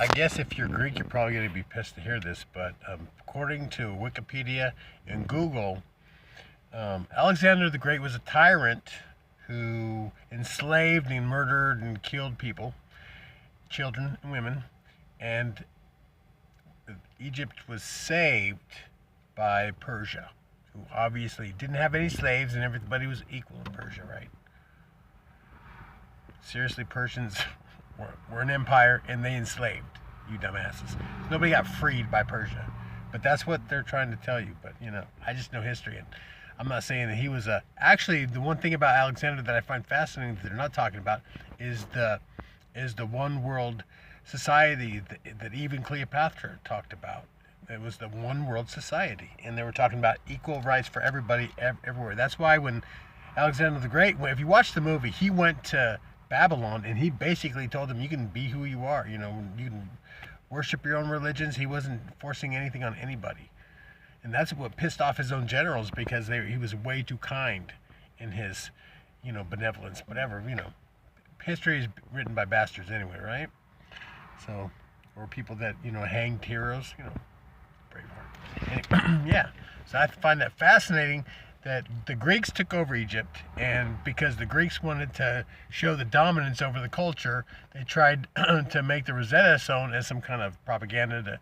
I guess if you're Greek, you're probably going to be pissed to hear this, but according to Wikipedia and Google, Alexander the Great was a tyrant who enslaved and murdered and killed people, children and women, and Egypt was saved by Persia, who obviously didn't have any slaves and everybody was equal in Persia, right? Seriously, Persians were an empire and they enslaved you dumbasses. Nobody got freed by Persia. But that's what they're trying to tell you. But, I just know history. And I'm not saying that he was a... Actually, the one thing about Alexander that I find fascinating that they're not talking about is the one world society that even Cleopatra talked about. It was the one world society. And they were talking about equal rights for everybody everywhere. That's why when Alexander the Great, if you watch the movie, he went to Babylon and he basically told them, you can be who you are. You can worship your own religions. He wasn't forcing anything on anybody. And that's what pissed off his own generals, because he was way too kind in his, benevolence, whatever, History is written by bastards anyway, right? So, or people that, hanged heroes, Braveheart. Anyway, yeah. So I find that fascinating that the Greeks took over Egypt, and because the Greeks wanted to show the dominance over the culture, they tried to make the Rosetta Stone as some kind of propaganda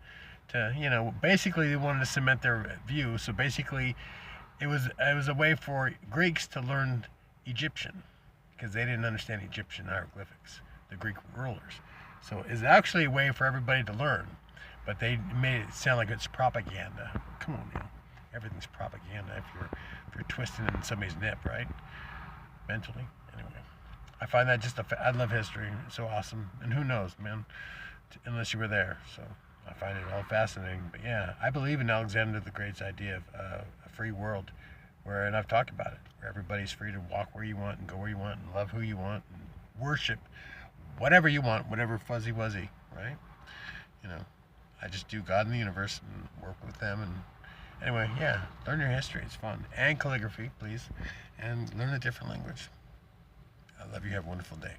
to basically they wanted to cement their view. So basically, it was a way for Greeks to learn Egyptian, because they didn't understand Egyptian hieroglyphics, the Greek rulers. So it's actually a way for everybody to learn, but they made it sound like it's propaganda. Come on, now. Everything's propaganda if you're twisting in somebody's nip, right? Mentally. Anyway, I find that I love history. It's so awesome. And who knows, man, unless you were there. So I find it all fascinating. But yeah, I believe in Alexander the Great's idea of a free world, and I've talked about it, where everybody's free to walk where you want and go where you want and love who you want and worship whatever you want, whatever fuzzy wuzzy, right? I just do God in the universe and work with them. And anyway, yeah, learn your history. It's fun. And calligraphy, please. And learn a different language. I love you. Have a wonderful day.